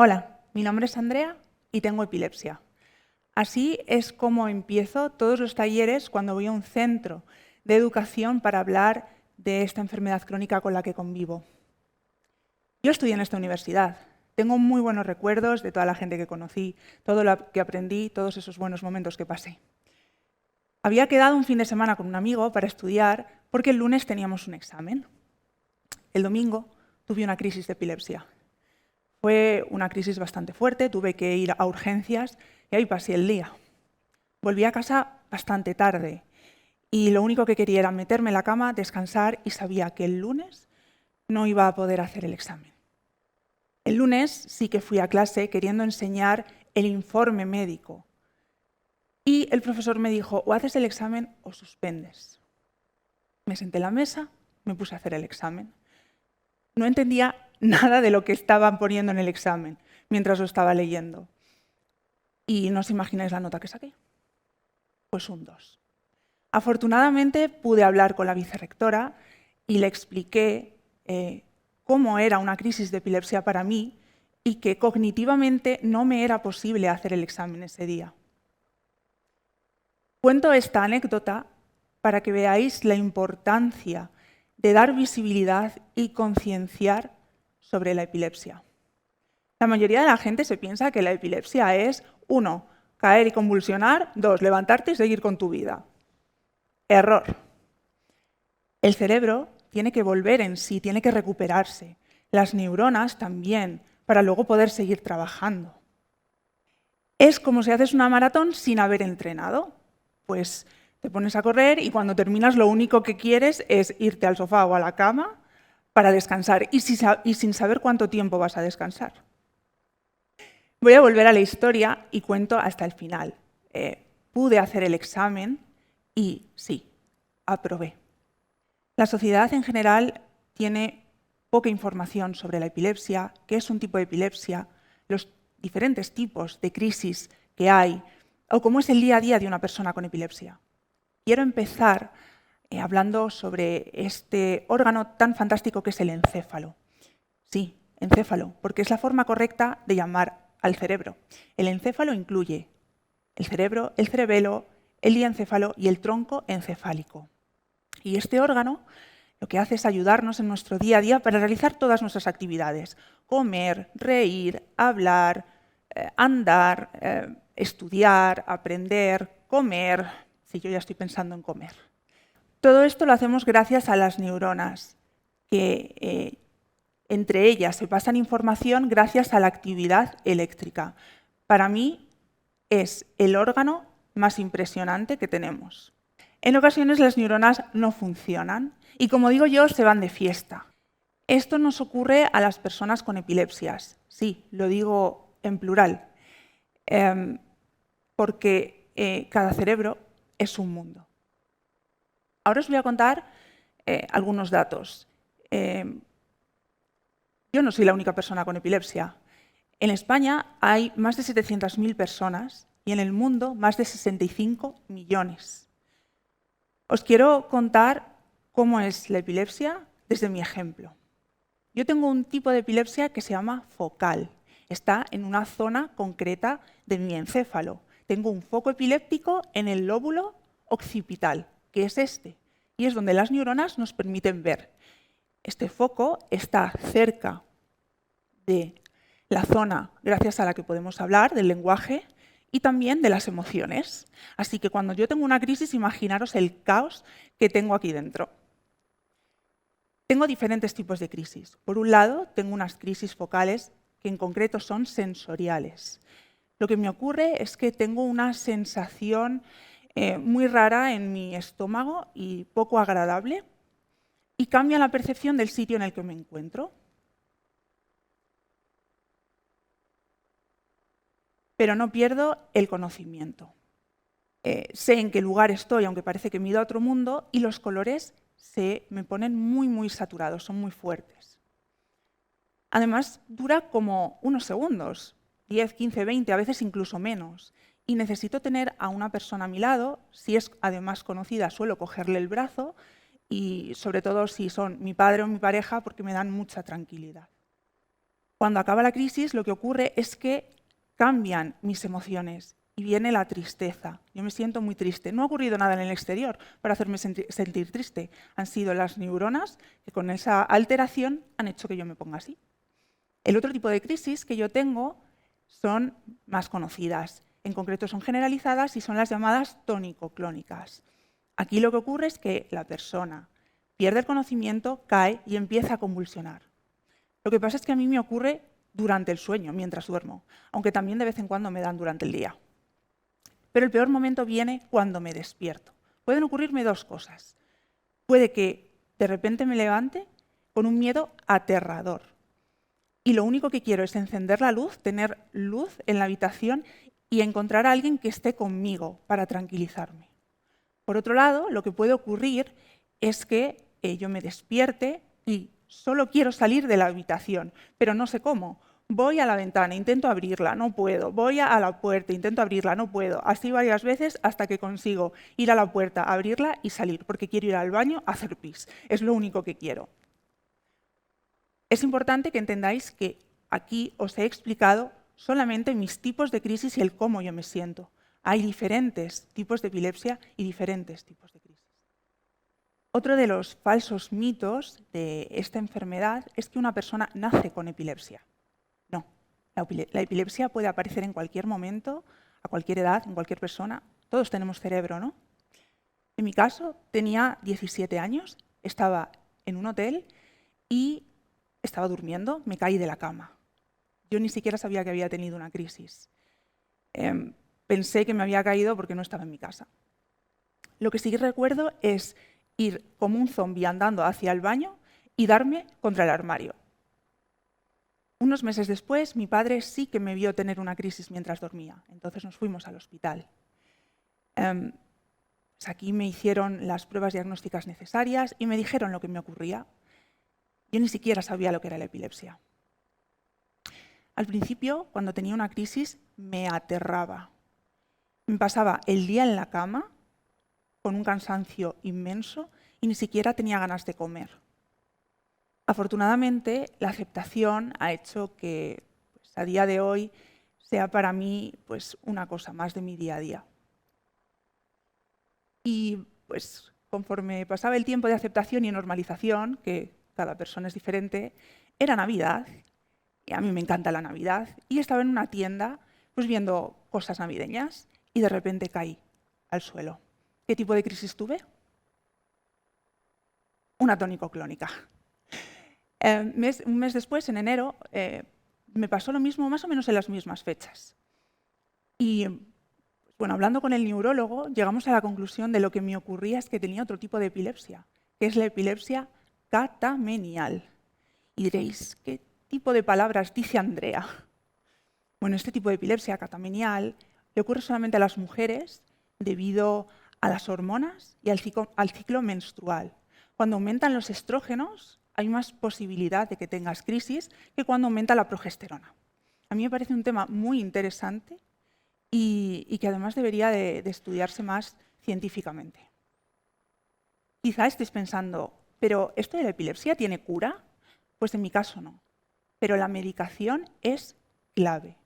Hola, mi nombre es Andrea y tengo epilepsia. Así es como empiezo todos los talleres cuando voy a un centro de educación para hablar de esta enfermedad crónica con la que convivo. Yo estudié en esta universidad. Tengo muy buenos recuerdos de toda la gente que conocí, todo lo que aprendí, todos esos buenos momentos que pasé. Había quedado un fin de semana con un amigo para estudiar porque el lunes teníamos un examen. El domingo tuve una crisis de epilepsia. Fue una crisis bastante fuerte, tuve que ir a urgencias y ahí pasé el día. Volví a casa bastante tarde y lo único que quería era meterme en la cama, descansar y sabía que el lunes no iba a poder hacer el examen. El lunes sí que fui a clase queriendo enseñar el informe médico y el profesor me dijo, o haces el examen o suspendes. Me senté en la mesa, me puse a hacer el examen. No entendía nada de lo que estaban poniendo en el examen mientras lo estaba leyendo. Y no os imagináis la nota que saqué. Pues un 2. Afortunadamente pude hablar con la vicerrectora y le expliqué cómo era una crisis de epilepsia para mí y que cognitivamente no me era posible hacer el examen ese día. Cuento esta anécdota para que veáis la importancia de dar visibilidad y concienciar sobre la epilepsia. La mayoría de la gente se piensa que la epilepsia es 1. Caer y convulsionar, 2. Levantarte y seguir con tu vida. Error. El cerebro tiene que volver en sí, tiene que recuperarse. Las neuronas también, para luego poder seguir trabajando. Es como si haces una maratón sin haber entrenado. Pues te pones a correr y cuando terminas lo único que quieres es irte al sofá o a la cama para descansar y sin saber cuánto tiempo vas a descansar. Voy a volver a la historia y cuento hasta el final. Pude hacer el examen y sí, aprobé. La sociedad en general tiene poca información sobre la epilepsia, qué es un tipo de epilepsia, los diferentes tipos de crisis que hay o cómo es el día a día de una persona con epilepsia. Quiero empezar hablando sobre este órgano tan fantástico que es el encéfalo. Sí, encéfalo, porque es la forma correcta de llamar al cerebro. El encéfalo incluye el cerebro, el cerebelo, el diencéfalo y el tronco encefálico. Y este órgano lo que hace es ayudarnos en nuestro día a día para realizar todas nuestras actividades. Comer, reír, hablar, andar, estudiar, aprender, comer. Sí, yo ya estoy pensando en comer. Todo esto lo hacemos gracias a las neuronas, que entre ellas se pasan información gracias a la actividad eléctrica. Para mí es el órgano más impresionante que tenemos. En ocasiones las neuronas no funcionan y, como digo yo, se van de fiesta. Esto nos ocurre a las personas con epilepsias. Sí, lo digo en plural, porque cada cerebro es un mundo. Ahora os voy a contar algunos datos. Yo no soy la única persona con epilepsia. En España hay más de 700.000 personas y en el mundo más de 65 millones. Os quiero contar cómo es la epilepsia desde mi ejemplo. Yo tengo un tipo de epilepsia que se llama focal. Está en una zona concreta de mi encéfalo. Tengo un foco epiléptico en el lóbulo occipital, que es este, y es donde las neuronas nos permiten ver. Este foco está cerca de la zona gracias a la que podemos hablar, del lenguaje, y también de las emociones. Así que cuando yo tengo una crisis, imaginaros el caos que tengo aquí dentro. Tengo diferentes tipos de crisis. Por un lado, tengo unas crisis focales que en concreto son sensoriales. Lo que me ocurre es que tengo una sensación muy rara en mi estómago y poco agradable y cambia la percepción del sitio en el que me encuentro. Pero no pierdo el conocimiento. Sé en qué lugar estoy, aunque parece que me he ido a otro mundo, y los colores se me ponen muy saturados, son muy fuertes. Además, dura como unos segundos, 10, 15, 20, a veces incluso menos. Y necesito tener a una persona a mi lado, si es además conocida, suelo cogerle el brazo, y sobre todo si son mi padre o mi pareja, porque me dan mucha tranquilidad. Cuando acaba la crisis, lo que ocurre es que cambian mis emociones y viene la tristeza. Yo me siento muy triste. No ha ocurrido nada en el exterior para hacerme sentir triste. Han sido las neuronas que con esa alteración han hecho que yo me ponga así. El otro tipo de crisis que yo tengo son más conocidas. En concreto son generalizadas y son las llamadas tónico-clónicas. Aquí lo que ocurre es que la persona pierde el conocimiento, cae y empieza a convulsionar. Lo que pasa es que a mí me ocurre durante el sueño, mientras duermo, aunque también de vez en cuando me dan durante el día. Pero el peor momento viene cuando me despierto. Pueden ocurrirme dos cosas. Puede que de repente me levante con un miedo aterrador. Y lo único que quiero es encender la luz, tener luz en la habitación y encontrar a alguien que esté conmigo para tranquilizarme. Por otro lado, lo que puede ocurrir es que yo me despierte y solo quiero salir de la habitación, pero no sé cómo. Voy a la ventana, intento abrirla, no puedo. Voy a la puerta, intento abrirla, no puedo. Así varias veces hasta que consigo ir a la puerta, abrirla y salir, porque quiero ir al baño a hacer pis. Es lo único que quiero. Es importante que entendáis que aquí os he explicado solamente mis tipos de crisis y el cómo yo me siento. Hay diferentes tipos de epilepsia y diferentes tipos de crisis. Otro de los falsos mitos de esta enfermedad es que una persona nace con epilepsia. No, la epilepsia puede aparecer en cualquier momento, a cualquier edad, en cualquier persona. Todos tenemos cerebro, ¿no? En mi caso, tenía 17 años, estaba en un hotel y estaba durmiendo, me caí de la cama. Yo ni siquiera sabía que había tenido una crisis. Pensé que me había caído porque no estaba en mi casa. Lo que sí recuerdo es ir como un zombi andando hacia el baño y darme contra el armario. Unos meses después, mi padre sí que me vio tener una crisis mientras dormía. Entonces nos fuimos al hospital. Aquí me hicieron las pruebas diagnósticas necesarias y me dijeron lo que me ocurría. Yo ni siquiera sabía lo que era la epilepsia. Al principio, cuando tenía una crisis, me aterraba. Me pasaba el día en la cama con un cansancio inmenso y ni siquiera tenía ganas de comer. Afortunadamente, la aceptación ha hecho que a día de hoy sea para mí una cosa más de mi día a día. Y conforme pasaba el tiempo de aceptación y normalización, que cada persona es diferente, era Navidad, y a mí me encanta la Navidad, y estaba en una tienda viendo cosas navideñas y de repente caí al suelo. ¿Qué tipo de crisis tuve? Una tónico-clónica. Un mes después, en enero, me pasó lo mismo más o menos en las mismas fechas. Y hablando con el neurólogo, llegamos a la conclusión de lo que me ocurría es que tenía otro tipo de epilepsia, que es la epilepsia catamenial. Y diréis, ¿qué tipo de palabras dice Andrea? Bueno, este tipo de epilepsia catamenial le ocurre solamente a las mujeres debido a las hormonas y al ciclo menstrual. Cuando aumentan los estrógenos, hay más posibilidad de que tengas crisis que cuando aumenta la progesterona. A mí me parece un tema muy interesante y que además debería de estudiarse más científicamente. Quizá estéis pensando, ¿pero esto de la epilepsia tiene cura? Pues en mi caso no. Pero la medicación es clave.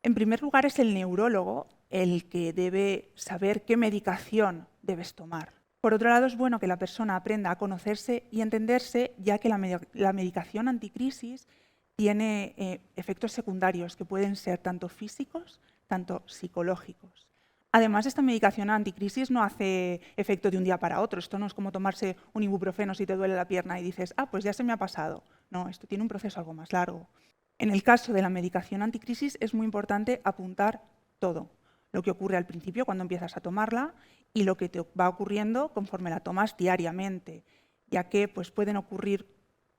En primer lugar, es el neurólogo el que debe saber qué medicación debes tomar. Por otro lado, es bueno que la persona aprenda a conocerse y entenderse, ya que la medicación anticrisis tiene efectos secundarios que pueden ser tanto físicos, tanto psicológicos. Además, esta medicación anticrisis no hace efecto de un día para otro. Esto no es como tomarse un ibuprofeno si te duele la pierna y dices, pues ya se me ha pasado. No, esto tiene un proceso algo más largo. En el caso de la medicación anticrisis es muy importante apuntar todo. Lo que ocurre al principio cuando empiezas a tomarla y lo que te va ocurriendo conforme la tomas diariamente, ya que pueden ocurrir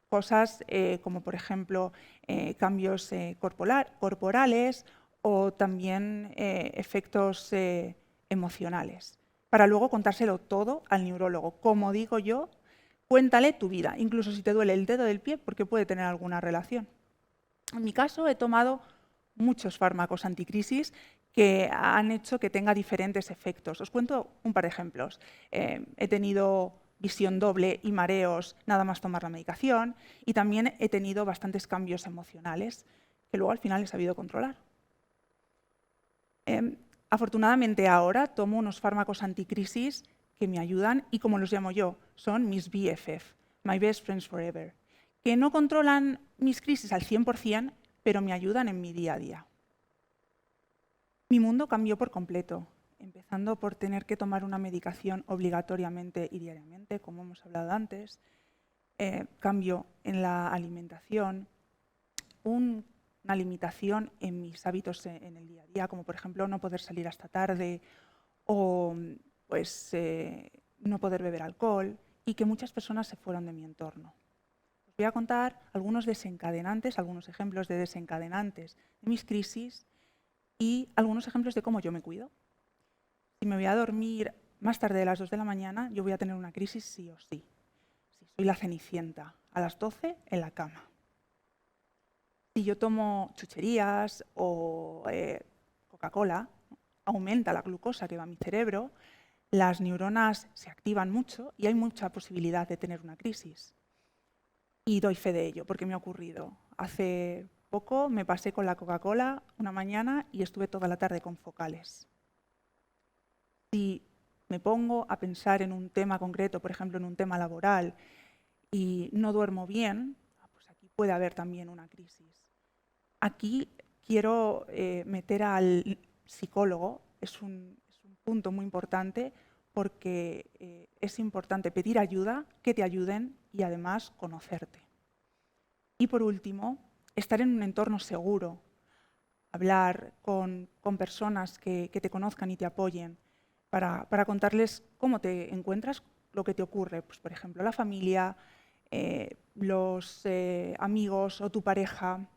cosas como, por ejemplo, cambios corporales o también efectos emocionales, para luego contárselo todo al neurólogo. Como digo yo, cuéntale tu vida, incluso si te duele el dedo del pie, porque puede tener alguna relación. En mi caso, he tomado muchos fármacos anticrisis que han hecho que tenga diferentes efectos. Os cuento un par de ejemplos. He tenido visión doble y mareos nada más tomar la medicación, y también he tenido bastantes cambios emocionales que luego al final he sabido controlar. Afortunadamente ahora tomo unos fármacos anticrisis que me ayudan y, como los llamo yo, son mis BFF, My Best Friends Forever, que no controlan mis crisis al 100%, pero me ayudan en mi día a día. Mi mundo cambió por completo, empezando por tener que tomar una medicación obligatoriamente y diariamente, como hemos hablado antes, cambio en la alimentación, una limitación en mis hábitos en el día a día, como por ejemplo no poder salir hasta tarde o pues, no poder beber alcohol, y que muchas personas se fueron de mi entorno. Os voy a contar algunos desencadenantes, algunos ejemplos de desencadenantes de mis crisis y algunos ejemplos de cómo yo me cuido. Si me voy a dormir más tarde de las 2 de la mañana, yo voy a tener una crisis sí o sí. Si soy la Cenicienta, a las 12 en la cama. Si yo tomo chucherías o Coca-Cola, aumenta la glucosa que va a mi cerebro, las neuronas se activan mucho y hay mucha posibilidad de tener una crisis. Y doy fe de ello, porque me ha ocurrido. Hace poco me pasé con la Coca-Cola una mañana y estuve toda la tarde con focales. Si me pongo a pensar en un tema concreto, por ejemplo en un tema laboral, y no duermo bien, pues aquí puede haber también una crisis. Aquí quiero meter al psicólogo, es un punto muy importante, porque es importante pedir ayuda, que te ayuden y además conocerte. Y por último, estar en un entorno seguro, hablar con personas que te conozcan y te apoyen, para contarles cómo te encuentras, lo que te ocurre, pues, por ejemplo, la familia, los amigos o tu pareja.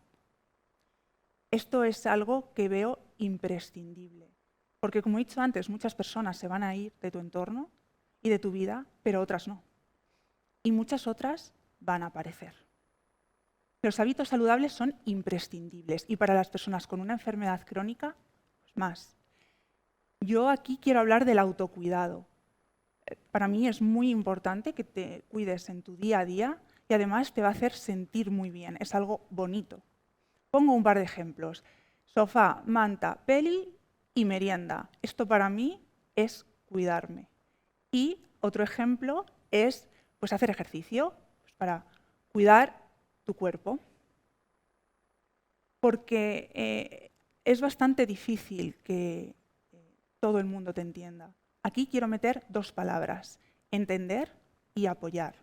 Esto es algo que veo imprescindible, porque como he dicho antes, muchas personas se van a ir de tu entorno y de tu vida, pero otras no. Y muchas otras van a aparecer. Los hábitos saludables son imprescindibles y para las personas con una enfermedad crónica, pues más. Yo aquí quiero hablar del autocuidado. Para mí es muy importante que te cuides en tu día a día y además te va a hacer sentir muy bien, es algo bonito. Pongo un par de ejemplos. Sofá, manta, peli y merienda. Esto para mí es cuidarme. Y otro ejemplo es pues, hacer ejercicio, pues, para cuidar tu cuerpo. Porque es bastante difícil que todo el mundo te entienda. Aquí quiero meter 2 palabras, entender y apoyar.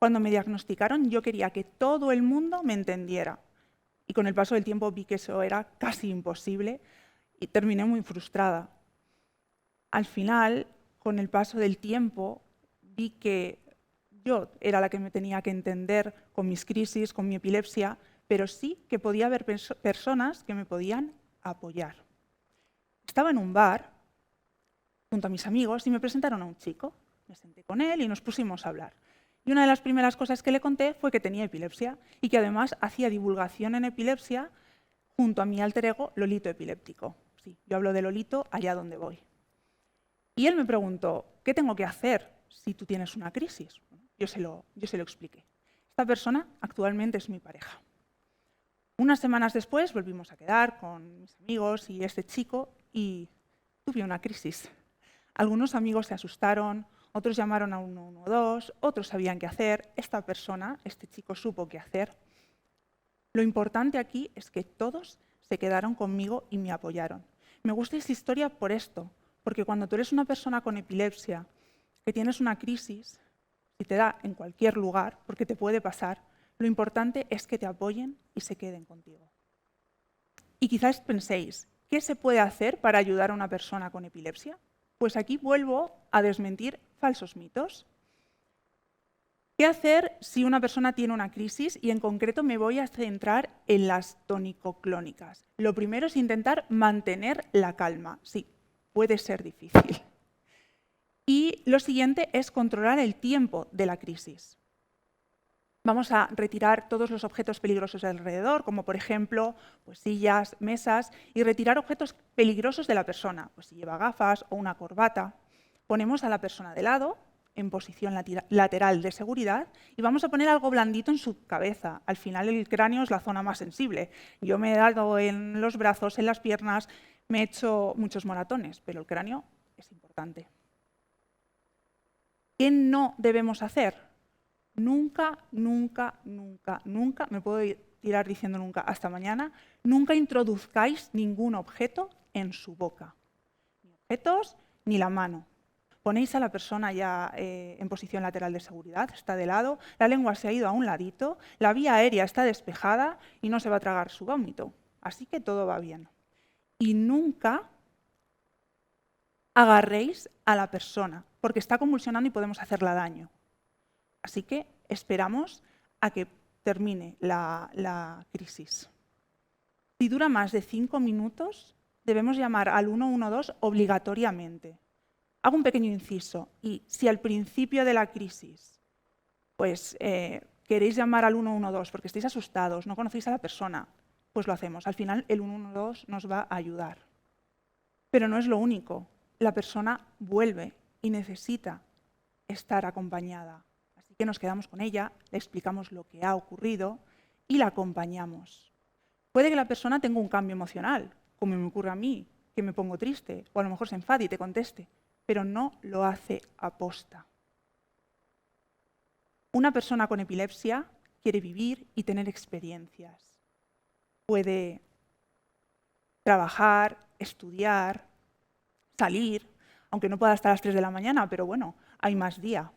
Cuando me diagnosticaron, yo quería que todo el mundo me entendiera. Y con el paso del tiempo vi que eso era casi imposible y terminé muy frustrada. Al final, con el paso del tiempo, vi que yo era la que me tenía que entender con mis crisis, con mi epilepsia, pero sí que podía haber personas que me podían apoyar. Estaba en un bar junto a mis amigos y me presentaron a un chico. Me senté con él y nos pusimos a hablar. Y una de las primeras cosas que le conté fue que tenía epilepsia y que además hacía divulgación en epilepsia junto a mi alter ego Lolito epiléptico. Sí, yo hablo de Lolito allá donde voy. Y él me preguntó, ¿qué tengo que hacer si tú tienes una crisis? Yo se lo expliqué. Esta persona actualmente es mi pareja. Unas semanas después volvimos a quedar con mis amigos y este chico y tuve una crisis. Algunos amigos se asustaron, otros llamaron a 112, otros sabían qué hacer. Esta persona, este chico, supo qué hacer. Lo importante aquí es que todos se quedaron conmigo y me apoyaron. Me gusta esta historia por esto, porque cuando tú eres una persona con epilepsia, que tienes una crisis, si te da en cualquier lugar, porque te puede pasar, lo importante es que te apoyen y se queden contigo. Y quizás penséis, ¿qué se puede hacer para ayudar a una persona con epilepsia? Pues aquí vuelvo a desmentir falsos mitos. ¿Qué hacer si una persona tiene una crisis? Y en concreto me voy a centrar en las tonicoclónicas. Lo primero es intentar mantener la calma. Sí, puede ser difícil. Y lo siguiente es controlar el tiempo de la crisis. Vamos a retirar todos los objetos peligrosos de alrededor, como por ejemplo pues sillas, mesas, y retirar objetos peligrosos de la persona, pues si lleva gafas o una corbata. Ponemos a la persona de lado, en posición lateral de seguridad y vamos a poner algo blandito en su cabeza. Al final el cráneo es la zona más sensible. Yo me he dado en los brazos, en las piernas, me he hecho muchos moratones, pero el cráneo es importante. ¿Qué no debemos hacer? Nunca, nunca, nunca, nunca, me puedo tirar diciendo nunca hasta mañana, nunca introduzcáis ningún objeto en su boca. Ni objetos, ni la mano. Ponéis a la persona ya en posición lateral de seguridad, está de lado, la lengua se ha ido a un ladito, la vía aérea está despejada y no se va a tragar su vómito. Así que todo va bien. Y nunca agarréis a la persona, porque está convulsionando y podemos hacerla daño. Así que esperamos a que termine la crisis. Si dura más de 5 minutos, debemos llamar al 112 obligatoriamente. Hago un pequeño inciso, y si al principio de la crisis pues, queréis llamar al 112 porque estáis asustados, no conocéis a la persona, pues lo hacemos. Al final el 112 nos va a ayudar. Pero no es lo único. La persona vuelve y necesita estar acompañada. Así que nos quedamos con ella, le explicamos lo que ha ocurrido y la acompañamos. Puede que la persona tenga un cambio emocional, como me ocurre a mí, que me pongo triste, o a lo mejor se enfade y te conteste, pero no lo hace aposta. Una persona con epilepsia quiere vivir y tener experiencias. Puede trabajar, estudiar, salir, aunque no pueda estar a las 3 de la mañana, pero bueno, hay más día.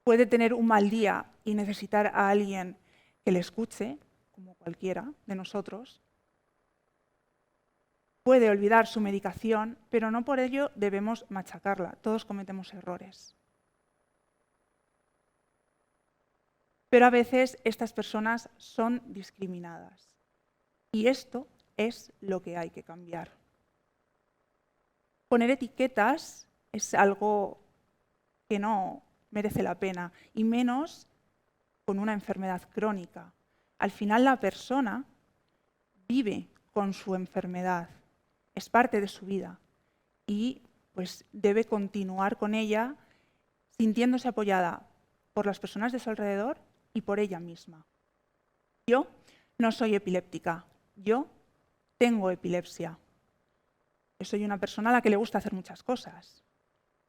Puede tener un mal día y necesitar a alguien que le escuche, como cualquiera de nosotros. Puede olvidar su medicación, pero no por ello debemos machacarla. Todos cometemos errores. Pero a veces estas personas son discriminadas. Y esto es lo que hay que cambiar. Poner etiquetas es algo que no merece la pena, y menos con una enfermedad crónica. Al final la persona vive con su enfermedad, es parte de su vida y pues debe continuar con ella sintiéndose apoyada por las personas de su alrededor y por ella misma. Yo no soy epiléptica, yo tengo epilepsia. Yo soy una persona a la que le gusta hacer muchas cosas.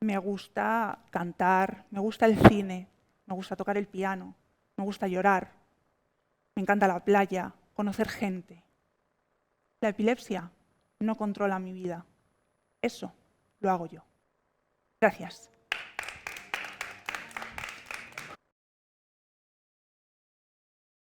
Me gusta cantar, me gusta el cine, me gusta tocar el piano, me gusta llorar, me encanta la playa, conocer gente. La epilepsia no controla mi vida. Eso lo hago yo. Gracias.